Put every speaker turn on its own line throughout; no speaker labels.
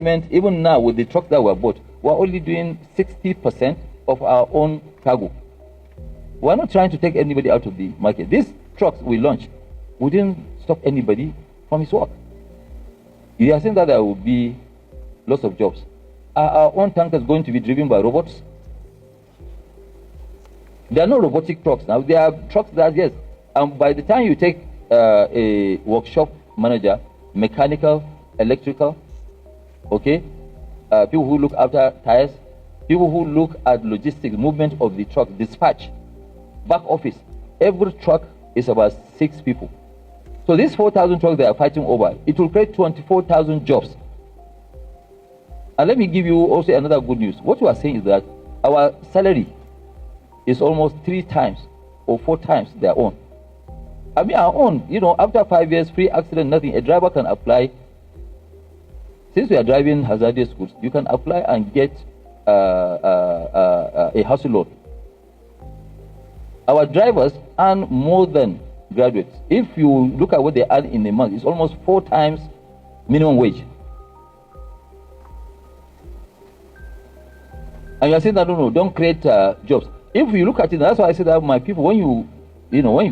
Even now, with the trucks that were bought, we're only doing 60% of our own cargo. We're not trying to take anybody out of the market. These trucks we launched, we didn't stop anybody from his work. You are saying that there will be lots of jobs. Are our own tankers going to be driven by robots? There are no robotic trucks now. There are trucks that, yes, by the time you take a workshop manager, mechanical, electrical, okay, people who look after tires, people who look at logistics, movement of the truck, dispatch, back office, every truck is about 6 people. So these 4,000 trucks they are fighting over, it will create 24,000 jobs. And let me give you also another good news. What we are saying is that our salary is almost 3 times or 4 times their own. I mean, our own, after 5 years, free accident, nothing, a driver can apply. Since we are driving hazardous goods, you can apply and get a house loan. Our drivers earn more than graduates. If you look at what they earn in a month, it's almost 4 times minimum wage. And you are saying that no, don't create jobs. If you look at it, that's why I said that my people, when you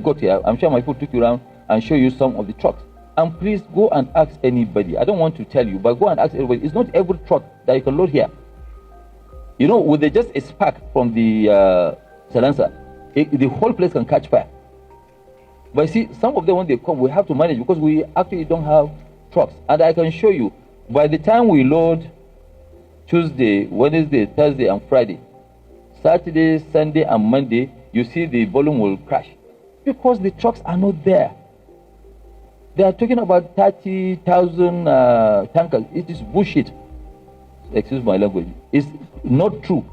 got here, I'm sure my people took you around and show you some of the trucks. And please go and ask anybody. I don't want to tell you, but go and ask everybody. It's not every truck that you can load here. With just a spark from the silencer, the whole place can catch fire. But see, some of them, when they come, we have to manage because we actually don't have trucks. And I can show you, by the time we load Tuesday, Wednesday, Thursday, and Friday, Saturday, Sunday, and Monday, you see the volume will crash because the trucks are not there. They are talking about 30,000 tankers. It is bullshit. Excuse my language. It's not true.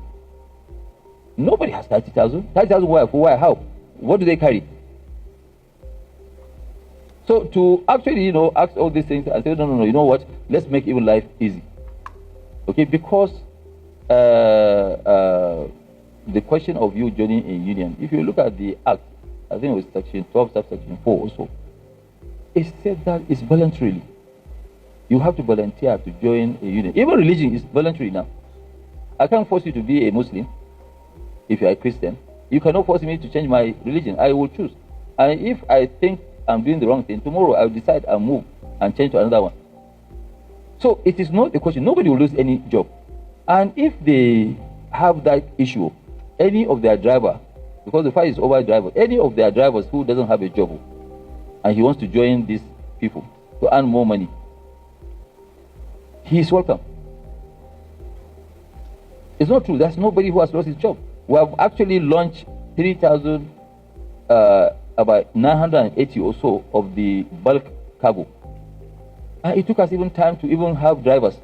Nobody has 30,000. 30,000 why? For why? How? What do they carry? So to actually, ask all these things and say, no, you know what? Let's make even life easy. Okay, because the question of you joining a union, if you look at the act, I think it was section 12, subsection 4 also, it said that it's voluntarily. You have to volunteer to join a union. Even religion is voluntary now. I can't force you to be a Muslim if you are a Christian. You cannot force me to change my religion. I will choose. And if I think I'm doing the wrong thing, tomorrow I will decide I'll move and change to another one. So it is not a question. Nobody will lose any job. And if they have that issue, any of their driver, because the fight is over driver, any of their drivers who doesn't have a job and he wants to join these people to earn more money, he is welcome. It's not true. There's nobody who has lost his job. We have actually launched 3,000, about 980 or so of the bulk cargo. And it took us even time to even have drivers.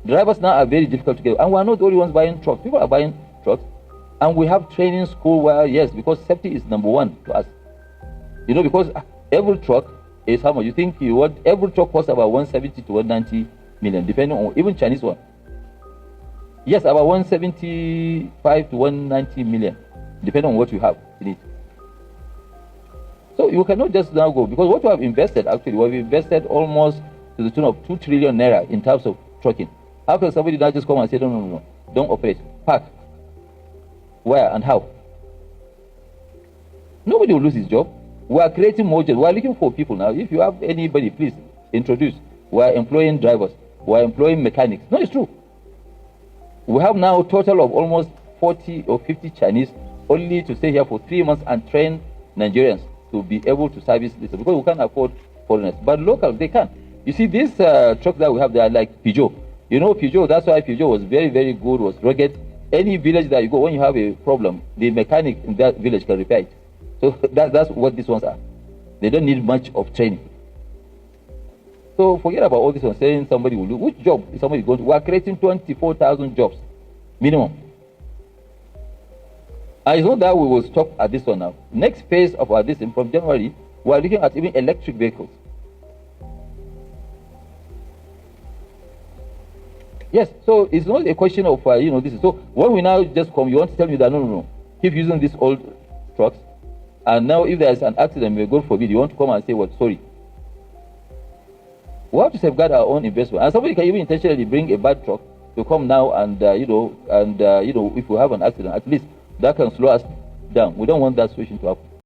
Drivers now are very difficult to get. And we are not the only ones buying trucks. People are buying trucks. And we have training school where, yes, because safety is number one to us. Because every truck is how much? You think every truck costs about 170 to 190 million, depending on even Chinese one. Yes, about 175 to 190 million, depending on what you have in it. So you cannot just now go, because what we have invested, actually, we have invested almost to the tune of 2 trillion naira in terms of trucking. How can somebody now just come and say, no, don't operate, park? Where and how? Nobody will lose his job. We are creating more jobs. We are looking for people now. If you have anybody, please introduce. We are employing drivers. We are employing mechanics. No, it's true. We have now a total of almost 40 or 50 Chinese only to stay here for 3 months and train Nigerians to be able to service this, because we can't afford foreigners. But local, they can. You see, these trucks that we have, they are like Peugeot. Peugeot, that's why Peugeot was very, very good, was rugged. Any village that you go, when you have a problem, the mechanic in that village can repair it. So that's what these ones are. They don't need much of training. So forget about all this one, saying somebody will do. Which job is somebody going to? We are creating 24,000 jobs, minimum. And it's not that we will stop at this one now. Next phase of our this from January, we are looking at even electric vehicles. Yes, so it's not a question of, this is, so when we now just come, you want to tell me that, no, keep using these old trucks, and now if there is an accident, may God forbid, you want to come and say, well, sorry. We have to safeguard our own investment. And somebody can even intentionally bring a bad truck to come now and, if we have an accident, at least that can slow us down. We don't want that situation to happen.